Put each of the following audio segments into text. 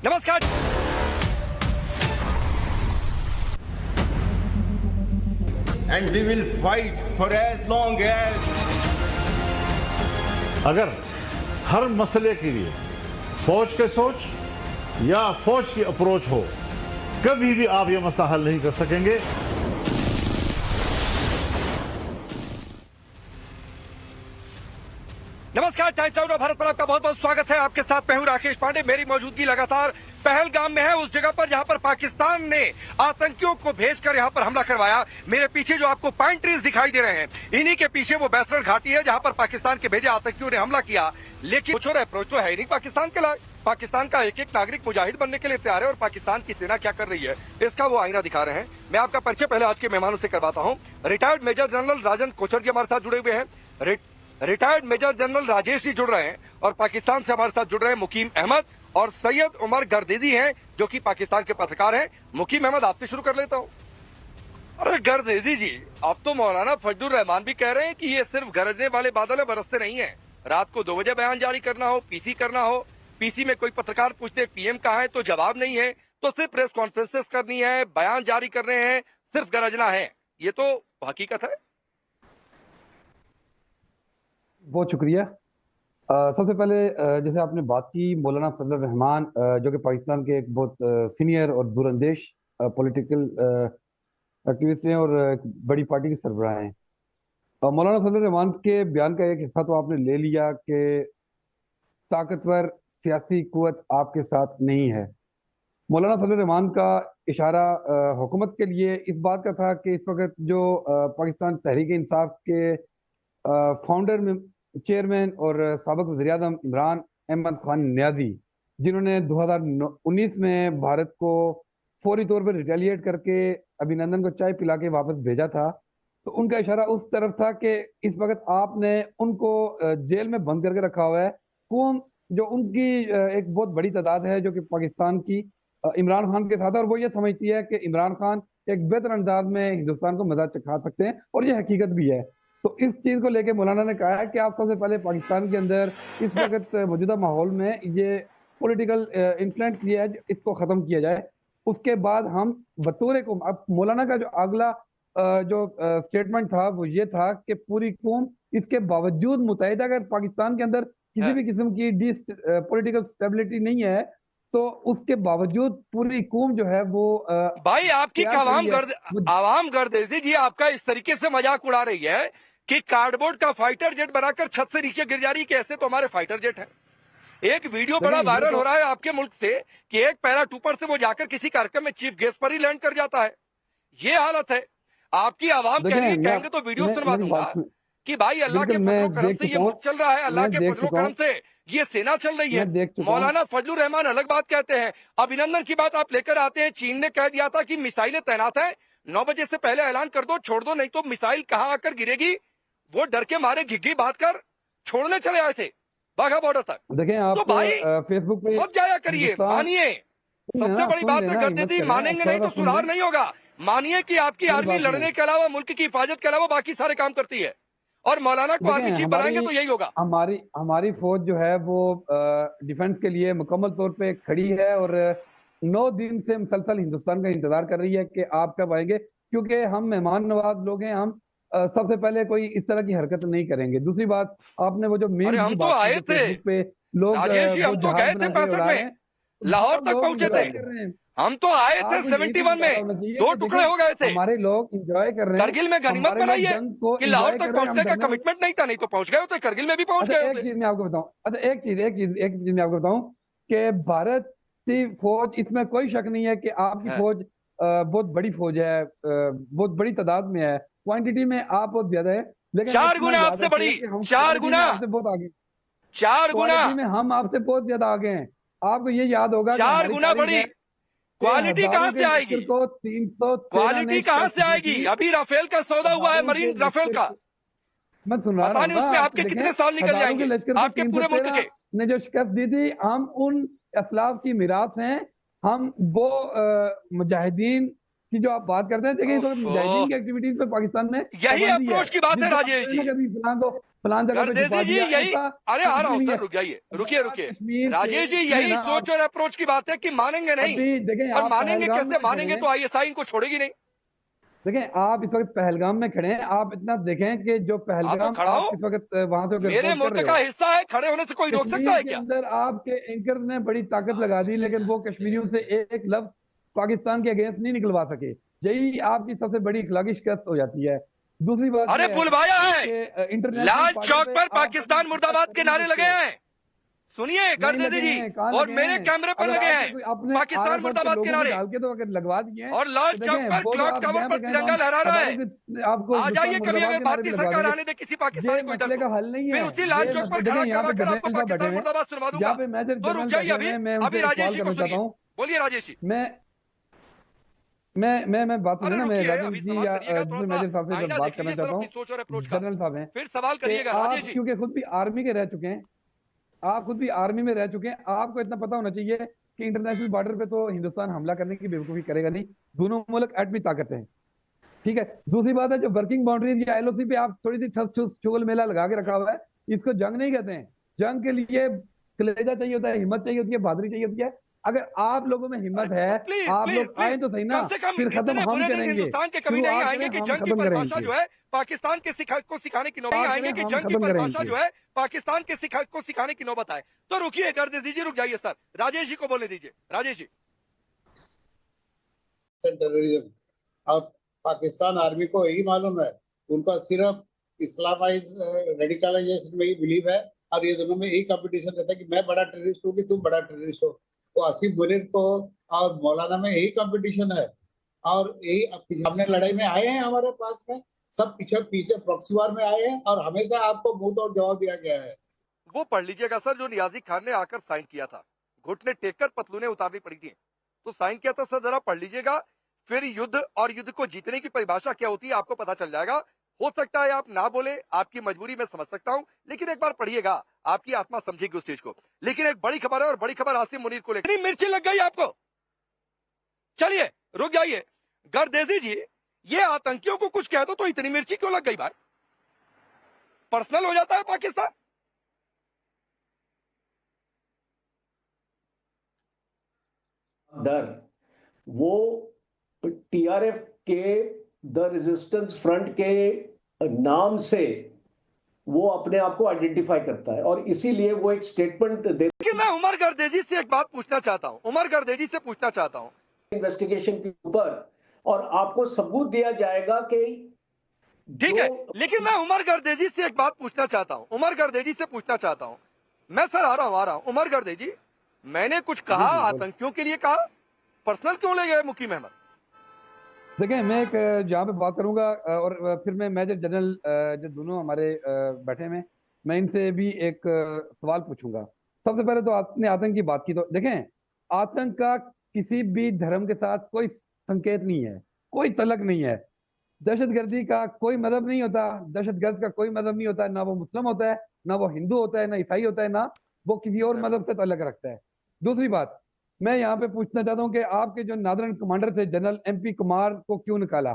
नमस्कार। And we will fight for as long as अगर हर मसले के लिए फौज के सोच या फौज की अप्रोच हो, कभी भी आप यह मसला हल नहीं कर सकेंगे। नमस्कार, टाइम्स नाउ भारत पर आपका बहुत बहुत स्वागत है। आपके साथ मैं हूं राकेश पांडे। मेरी मौजूदगी लगातार पहलगाम में है, उस जगह पर जहां पर पाकिस्तान ने आतंकियों को भेजकर यहां पर हमला करवाया। मेरे पीछे जो आपको पाइन ट्रीज दिखाई दे रहे हैं, इन्हीं के पीछे वो बैसर घाटी है जहां पर पाकिस्तान के भेजे आतंकियों ने हमला किया। लेकिन कुछ और अप्रोच तो है नहीं पाकिस्तान के लायक। पाकिस्तान का एक एक नागरिक मुजाहिद बनने के लिए तैयार है और पाकिस्तान की सेना क्या कर रही है इसका वो आईना दिखा रहे हैं। मैं आपका परिचय पहले आज के मेहमानों से करवाता हूँ। रिटायर्ड मेजर जनरल राजन कोचर जी हमारे साथ जुड़े हुए हैं। Retired major general Rajesh ji जुड़ रहे हैं और पाकिस्तान से हमारे साथ जुड़ रहे हैं मुकीम अहमद और सैयद उमर गर्देजी हैं जो कि पाकिस्तान के पत्रकार हैं। मुकीम अहमद, आपसे शुरू कर लेता हूं। अरे गर्देजी जी, अब तो मौलाना फजलुर रहमान भी कह रहे हैं कि ये सिर्फ गरजने वाले बादल है, बरसते नहीं है। रात को 2 बजे बयान जारी करना हो, पीसी करना हो, पीसी में कोई पत्रकार पूछते पीएम कहाँ है तो जवाब नहीं है, तो सिर्फ प्रेस कॉन्फ्रेंसेस करनी है, बयान जारी कर रहे हैं, सिर्फ गरजना है। ये तो हकीकत है। बहुत शुक्रिया। सबसे पहले जैसे आपने बात की, मौलाना फजलुर रहमान जो कि पाकिस्तान के एक बहुत सीनियर और दूरंदेश पॉलिटिकल एक्टिविस्ट हैं और एक बड़ी पार्टी के सरबराह हैं। मौलाना फजलुर रहमान के बयान का एक हिस्सा तो आपने ले लिया कि ताकतवर सियासी कुव्वत आपके साथ नहीं है। मौलाना फजलुर रहमान का इशारा हुकूमत के लिए इस बात का था कि इस वक्त जो पाकिस्तान तहरीक इंसाफ के फाउंडर में चेयरमैन और साबिक वज़ीर-ए-आज़म इमरान अहमद खान नियाज़ी, जिन्होंने 2019 में भारत को फौरी तौर पर रिटेलिएट करके अभिनंदन को चाय पिला के वापस भेजा था, तो उनका इशारा उस तरफ था कि इस वक्त आपने उनको जेल में बंद करके रखा हुआ है। कौम जो उनकी एक बहुत बड़ी तादाद है जो कि पाकिस्तान की इमरान खान के साथ है और वो ये समझती है कि इमरान खान एक बेहतर अंदाज में हिंदुस्तान को मजा चखा सकते हैं और ये हकीकत भी है। तो इस चीज को लेके मौलाना ने कहा है कि आप सबसे पहले पाकिस्तान के अंदर इस वक्त मौजूदा माहौल में ये पॉलिटिकल इन्फ्लुएंस किया है, इसको खत्म किया जाए। उसके बाद हम बतौर को, अब मौलाना का जो अगला जो स्टेटमेंट था वो ये था कि पूरी कौम इसके बावजूद मुतहिदा, अगर पाकिस्तान के अंदर किसी भी किस्म की पॉलिटिकल स्टेबिलिटी नहीं है तो उसके बावजूद पूरी कौम जो है वो भाई आपकी आवाम गर्देजी जी आपका इस तरीके से मजाक उड़ा रही है कि कार्डबोर्ड का फाइटर जेट बनाकर छत से नीचे गिर जा रही, कैसे तो हमारे फाइटर जेट है। एक वीडियो बड़ा वायरल हो रहा है आपके मुल्क से कि एक पैरा ट्रूपर से वो जाकर किसी कार्यक्रम में चीफ गेस्ट पर ही लैंड कर जाता है। ये हालत है आपकी। आवाम कह रही है, कहेंगे तो वीडियो सुनवा दूंगा कि भाई अल्लाह के फजलो करम से ये मुल्क चल रहा है, अल्लाह के फजलो करम से ये सेना चल रही है। मौलाना फजलुर रहमान अलग बात कहते हैं। अभिनंदन की बात आप लेकर आते हैं। चीन ने कह दिया था कि मिसाइलें तैनात हैं, 9 बजे से पहले ऐलान कर दो, छोड़ दो, नहीं तो मिसाइल कहां आकर गिरेगी। वो डर के मारे घिग्गी बात कर छोड़ने चले आए थे वाघा बॉर्डर तक। देखें आप तो भाई फेसबुक पे मत जाया करिए, मानिए। सबसे बड़ी बात मैं कर देती, मानेंगे नहीं तो सुधार नहीं होगा। मानिए कि आपकी आर्मी लड़ने के अलावा, मुल्क की हिफाजत के अलावा बाकी सारे काम करती है और मौलाना को आर्मी चीफ बनाएंगे तो यही होगा। हमारी फौज जो है वो डिफेंस के लिए मुकम्मल तौर पे खड़ी है और 9 दिन से मुसलसल हिंदुस्तान का इंतजार कर रही है कि आप कब आएंगे, क्योंकि हम मेहमान नवाज लोग हैं। हम सबसे पहले कोई इस तरह की हरकत नहीं करेंगे। दूसरी बात, आपने वो जो मेन हम तो आए थे पे लोग राजेश जी, हम तो गए थे 65 में, लाहौर तक पहुंचे थे। हम तो आए थे 71 में, 2 टुकड़े हो गए थे। हमारे लोग एंजॉय कर रहे हैं। करगिल में गनीमत बनाई है कि लाहौर तक पहुंचने का कमिटमेंट नहीं था, नहीं तो पहुंच गए होते, करगिल में भी पहुंच गए होते। एक चीज मैं आपको बताऊं, अच्छा एक चीज मैं आपको बताऊं कि भारत की फौज, इसमें कोई शक नहीं है कि आपकी फौज बहुत बड़ी फौज है, बहुत बड़ी तादाद में है, क्वांटिटी में आप बहुत ज्यादा है, लेकिन 4 गुना आपसे बड़ी, 4 गुना आपसे बहुत आगे, 4 गुना में हम आपसे बहुत ज्यादा आगे हैं। आपको ये याद होगा 4 गुना बड़ी। क्वालिटी कहां से आएगी? 300 क्वालिटी कहां से आएगी? अभी राफेल का सौदा हुआ है, मरीन राफेल का। मैं सुन रहा हूं, उसमें आपके कितने साल निकल जाएंगे आपके पूरे मुल्क के। ने जो शिकस्त दी थी, हम उन असलाफ की मिरास हैं। हम वो मुजाहिदीन कि जो आप बात करते हैं, देखिए तो ओफो। मुजाहिदीन की एक्टिविटीज पे पाकिस्तान में यही पाबंदी अप्रोच की बात है जिसको आप राजेश जी। कहते हैं कि अभी फलां जगह पे गर्देजी छुपा जी दिया, यही, ऐसा अरे आ कुछ रहा भी हूँ नहीं सर, है। रुक जाइए, अगर रुकिए आप रुकिए। कश्मीर के राजेश जी सुनिए यही ना, सोच और अप्रोच की बात है कि मानेंगे नहीं, अभी देखें और आप मानेंगे पहलगाम कैसे, में मानेंगे खड़े तो हैं, आईएसआई इनको छोड़ेगी नहीं। देखें आप इस वक्त पहलगाम में खड़े हैं, आप इतना देखें कि जो हाँ तो पहलगाम खड़ा आप हो, इस वक्त वहां से मेरे रिपोर्ट कर मुल्क रहे का हो, हिस्सा है, खड़े होने से कोई रोक सकता कश्मीर है के क्या? अंदर आपके एंकर ने बड़ी ताकत लगा दी, लेकिन वो कश्मीरियों से एक लफ्ज पाकिस्तान के अगेंस्ट नहीं निकलवा सके। यही आपकी सबसे बड़ी इखलाकी शिकस्त हो जाती है। दूसरी बात अरे यह है बुलवाया है, कि इंटरनेशनल लाल पार्टी चौक पे पर आप पाकिस्तान कभी मुर्दाबाद के नहीं नारे लगे सकते। हैं, सुनिए नहीं गर्देजी लगे जी, हैं, कहाँ और लगे मेरे हैं? कैमरे पर अगर लगे आपने हैं कोई अपने पाकिस्तान आरएसएस के मुर्दाबाद के लोगों को नारे, डाल के तो अगर लगवा दिए हैं, और लाल तो चौक देखें पर वो तो क्लॉक आप टावर यहाँ पर पे कहें तो तिरंगा हम लहरा रहा है। आपको आ जाइए हिंदुस्तान कभी, मुर्दाबाद अगर के नारे भारतीय भी लगवा सरकार देंगे। आने दे किसी ये पाकिस्तानी को इधर मसले को, का हल नहीं फिर है। उसी लाल ये चौक पर मसले खड़ा देखें, यहाँ करवा पे कर आपको जनरल साहब बैठे पाकिस्तान हुए हैं, मुर्दाबाद सुनवा दूंगा। यहाँ पे मेजर तो रुक जनरल जाइए, बैठे अभी हुए हैं, मैं अभी उनसे एक राजेश सवाल जी को करना चाहता सुनिए, हूँ। बोलिए राजेश जी। मैं बात सुनिए अरे ना, मैं रुकिए, राजन अभी जी सवाल या करिएगा, दूसरे थोड़ा मेजर सा साहब से आईना बात देख करना लीजिए सर चाहता अपनी हूँ, सोच और अप्रोच का, जनरल साहब हैं फिर सवाल कि करिएगा आप राजेश जी। क्योंकि खुद भी आर्मी के रह चुके हैं, आप खुद भी आर्मी में रह चुके हैं, आपको इतना पता होना चाहिए कि इंटरनेशनल बॉर्डर पे तो हिंदुस्तान हमला करने की बेवकूफी करेगा नहीं। दोनों मुल्क एटमी ताकत हैं, ठीक है। दूसरी बात है, जो वर्किंग बाउंड्रीज या एलओसी पे आप थोड़ी सी ठस ठुस चुगल मेला लगा के रखा हुआ है, इसको जंग नहीं कहते हैं। जंग के लिए कलेजा चाहिए होता है, हिम्मत चाहिए होती है, बहादुरी चाहिए होती है। अगर आप लोगों में हिम्मत है, तो प्लीज आप प्लीज लोग आए प्लीज, तो सही ना, कम से कम फिर खत्म इतने हम बुरे दिन करेंगे, हिंदुस्तान के कभी शुरू नहीं आप आएंगे करें कि हम जंग की खत्म परिभाषा करेंगे, जो है पाकिस्तान के को सिखाने की नौबत, नहीं आप आएंगे करें कि हम जंग की खत्म परिभाषा करेंगे। जो है पाकिस्तान के को सिखाने की नौबत आए। तो रुकिए गर्देजी जी, रुक जाइए सर, राजेश जी को बोलने दीजिए। राजेश जी। टेररिज्म और पाकिस्तान आर्मी को यही मालूम है, उनका सिर्फ इस्लामाइज रेडिकलाइजेशन में ही बिलीव है, और ये दोनों में यही कंपटीशन रहता है कि मैं बड़ा टेररिस्ट हूँ कि तुम बड़ा टेररिस्ट हो। तो आसिफ मुनीर को और मौलाना में यही कंपटीशन है, और यही हमने लड़ाई में आए हैं, हमारे पास में सब पीछे पीछे प्रॉक्सी वार में आए हैं, और हमेशा आपको मुंह तोड़ जवाब दिया गया है। वो पढ़ लीजिएगा सर, जो नियाजी खान ने आकर साइन किया था, घुटने टेक कर पतलूने उतारनी पड़ी थी, तो साइन किया था सर, जरा पढ़ लीजिएगा। फिर युद्ध और युद्ध को जीतने की परिभाषा क्या होती है आपको पता चल जाएगा। हो सकता है आप ना बोले, आपकी मजबूरी में समझ सकता हूं, लेकिन एक बार पढ़िएगा, आपकी आत्मा समझेगी उस चीज को। लेकिन एक बड़ी खबर है, और बड़ी खबर आसिफ मुनीर को लेकर। इतनी मिर्ची लग गई आपको, चलिए रुक जाइए। गर्देजी जी, ये आतंकियों को कुछ कह दो तो इतनी मिर्ची क्यों लग गई भाई? पर्सनल हो जाता है पाकिस्तान। डर, वो टीआरएफ के द रेजिस्टेंस फ्रंट के नाम से वो अपने आप को आइडेंटिफाई करता है, और इसीलिए वो एक स्टेटमेंट दे। लेकिन मैं उमर गर्देजी से एक बात पूछना चाहता हूं, उमर गर्देजी से पूछना चाहता हूं इन्वेस्टिगेशन के ऊपर, और आपको सबूत दिया जाएगा कि ठीक है। लेकिन मैं उमर गर्देजी से एक बात पूछना चाहता हूं, उमर गर्देजी से पूछना चाहता हूं। मैं सर आ रहा हूं उमर गर्देजी, मैंने कुछ कहा आतंकियों के लिए कहा, पर्सनल क्यों ले गए मुकीम अहमद? देखिए, मैं एक जहाँ पे बात करूंगा, और फिर मैं मेजर जनरल जो दोनों हमारे बैठे में, मैं इनसे भी एक सवाल पूछूंगा। सबसे पहले तो आपने आतंक की बात की, तो देखें आतंक का किसी भी धर्म के साथ कोई संकेत नहीं है, कोई तलक नहीं है। दहशतगर्दी का कोई मजहब नहीं होता, दहशतगर्द का कोई मजहब नहीं होता, ना वो मुस्लिम होता है, ना वो हिंदू होता है, ना ईसाई होता है, ना वो किसी और मजहब से तल्लक रखता है। दूसरी बात, मैं यहाँ पे पूछना चाहता हूँ कि आपके जो नादरन कमांडर थे जनरल एमपी कुमार को क्यों निकाला?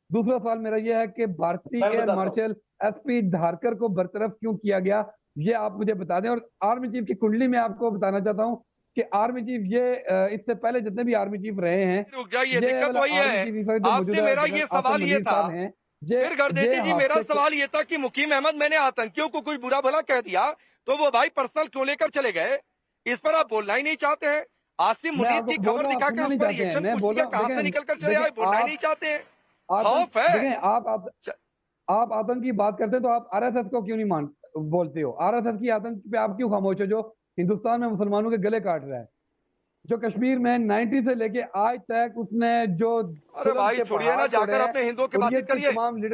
दूसरा सवाल मेरा यह है कि भारतीय एयर मार्शल एसपी धारकर को बरतरफ क्यों किया गया, ये आप मुझे बता दें। और आर्मी चीफ की कुंडली में आपको बताना चाहता हूँ कि आर्मी चीफ ये इससे पहले जितने भी आर्मी चीफ रहे हैं, रुक जाइए, दिक्कत वही है, आपसे मेरा ये सवाल ये था। फिर गर्देजी जी, मेरा सवाल ये था कि मुकीम अहमद, मैंने आतंकियों को कुछ बुरा भला कह दिया तो वो भाई पर्सनल क्यों लेकर चले गए? इस पर आप बोलना ही नहीं चाहते हैं। आसिफ मुनीर की खबर दिखाकर उस पर रिएक्शन पूछ लिया, कहां से निकल कर चले आए, बोलना ही नहीं चाहते हैं। खौफ है। देखें, आप आतंक की बात करते हैं तो आप आरएसएस को क्यों नहीं बोलते हो? आरएसएस की आतंक पे आप क्यों खामोश हो, जो हिंदुस्तान में मुसलमानों के गले काट रहा है, जो कश्मीर में 90 से लेके आज तक उसने जो। अरे भाई छोड़िए ना, जाकर अपने हिंदुओं की बात करिए।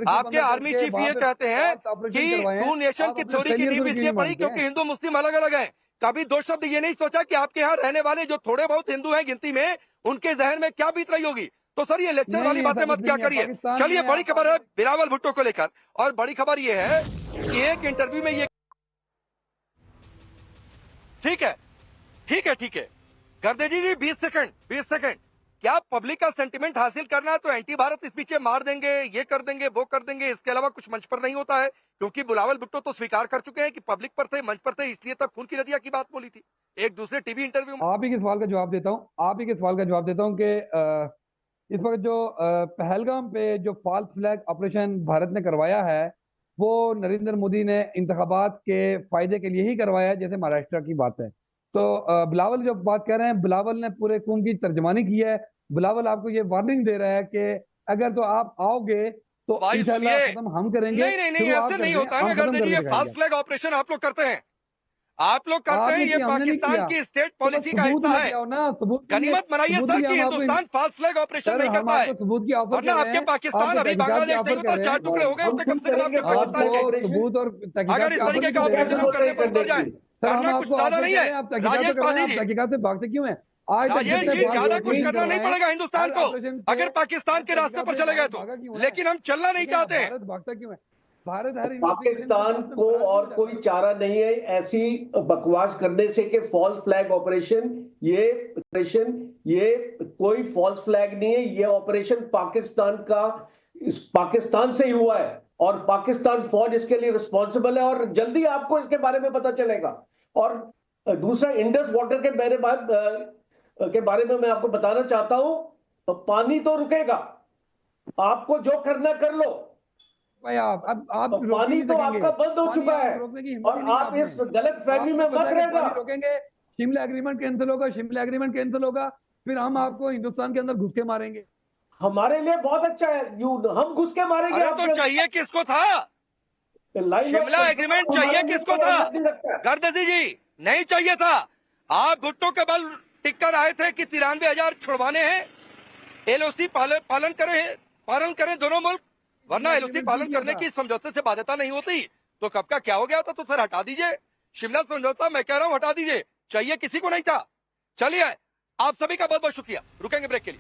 आपके आर्मी चीफ ये कहते हैं कि टू नेशन की थ्योरी की नींव इसलिए पड़ी क्योंकि हिंदू मुस्लिम अलग अलग हैं। कभी दो शब्द ये नहीं सोचा कि आपके यहाँ रहने वाले जो थोड़े बहुत हिंदू हैं गिनती में, उनके जहन में क्या बीत रही होगी? तो सर ये लेक्चर वाली बातें मत क्या करिए। चलिए, बड़ी खबर है बिलावल भुट्टो को लेकर, और बड़ी खबर ये है कि एक इंटरव्यू में ये, ठीक है गर्देजी जी 20 सेकंड क्या पब्लिक का सेंटिमेंट हासिल करना है तो एंटी भारत इस पीछे मार देंगे, ये कर देंगे, वो कर देंगे, इसके अलावा कुछ मंच पर नहीं होता है? क्योंकि बिलावल भुट्टो तो स्वीकार कर चुके हैं कि पब्लिक पर थे, मंच पर थे, इसलिए तक खून की नदियां की बात बोली थी एक दूसरे टीवी इंटरव्यू में। आप ही के सवाल का जवाब देता हूँ, कि इस वक्त जो पहलगाम पे जो फॉल्स फ्लैग ऑपरेशन भारत ने करवाया है, वो नरेंद्र मोदी ने इंतखाबात के फायदे के लिए ही करवाया है, जैसे महाराष्ट्र की बात है। तो बिलावल जो बात कह रहे हैं, बिलावल ने पूरे खून की तर्जमानी की है। बिलावल आपको ये वार्निंग दे रहा है कि अगर तो आप आओगे तो भाई इंशाल्लाह सुनिए, खत्म हम करेंगे। नहीं नहीं नहीं, शुरुआत ऐसे कर नहीं दें, होता है हम ना खत्म गर्दन जी, करके ये दिखाएंगे। फॉल्स फ्लैग ऑपरेशन आप लोग करते हैं, आप लोग करते हैं, आपने ये किया, हमने नहीं पाकिस्तान किया। की स्टेट तो पॉलिसी का सबूत हिस्सा लेके है। आओ ना, सबूत के लिए- गनीमत मनाइए सबूत सर के लिए कि हम आपको Hindustan false flag operation sir, नहीं हम करता है, आपको सबूत की ऑफर वरना कर रहे आपके हैं, पाकिस्तान आपको अभी तहकीकात की बांग्लादेश नहीं ऑफर होता, कर रहे 4 हैं। टुकड़े हो गए हम होते कम खुद से कम आपके करेंगे फॉल्स पाकिस्तान फ्लैग के। ऑपरेशन। सबूत और तहकीकात अगर इस की ऑफर तरीके क्यों का दे रहे ऑपरेशन हैं? हम करने ऑपरेट पर करने उतर जाए, की। सर, हम करना कुछ आपको ज्यादा ऑफर नहीं कर है। रहे हैं, आप तहकीकात तो राजेश कर रहे हैं, आप पादी जी, तहकीकात से भागते क्यों हैं? आज तक राजेश जितने जी, फॉल्स ज्यादा कुछ ऑपरेशन करना नहीं करवाए, पड़ेगा हिंदुस्तान हर को, ऑपरेशन से अगर पाकिस्तान के रास्ते तहकीकात पर से चले गए तो। भागा क्यों है? लेकिन हम चलना नहीं ठीक है, चाहते हैं। भारत भागता क्यों है? भारत हर पाकिस्तान को और कोई चारा नहीं है ऐसी बकवास करने से कि फॉल्स फ्लैग ऑपरेशन, ये कोई फॉल्स फ्लैग नहीं है। ये ऑपरेशन पाकिस्तान का, इस पाकिस्तान से ही हुआ है और पाकिस्तान फौज इसके लिए रिस्पॉन्सिबल है और जल्दी आपको इसके बारे में पता चलेगा। और दूसरा, इंडस वाटर के बारे में मैं आपको बताना चाहता हूं, तो पानी तो रुकेगा, आपको जो करना कर लो। भाई आप तो रोक पानी नहीं तो सकेंगे। आपका बंद हो पानी चुका आप है रोकने की हिम्मत ही और नहीं है आप आप इस में। गलत फहमी में आपको पता मत है कि रहना। पानी रोकेंगे, शिमला एग्रीमेंट कैंसिल होगा, शिमला एग्रीमेंट कैंसिल होगा, फिर हम आपको हिंदुस्तान के अंदर घुस के मारेंगे। हमारे लिए बहुत अच्छा है, हम घुस के मारेंगे अरे तो आपके चाहिए किसको था? लाइन शिमला ऑफ एग्रीमेंट हमारे चाहिए लिए किसको कोई था? अहमियत नहीं रखता है। गर्दसी जी, नहीं चाहिए था। आप भुट्टो के बल टिक कर आए थे कि 93,000 छुड़वाने हैं, एलओसी पालन करें दोनों मुल्क, वरना एलओसी पालन करने की समझौते से बाध्यता नहीं होती। तो कब का क्या हो गया था? तो सर हटा दीजिए शिमला समझौता, मैं कह रहा हूं हटा दीजिए, चाहिए किसी को नहीं था। चलिए, आप सभी का बहुत बहुत शुक्रिया। रुकेंगे ब्रेक के लिए।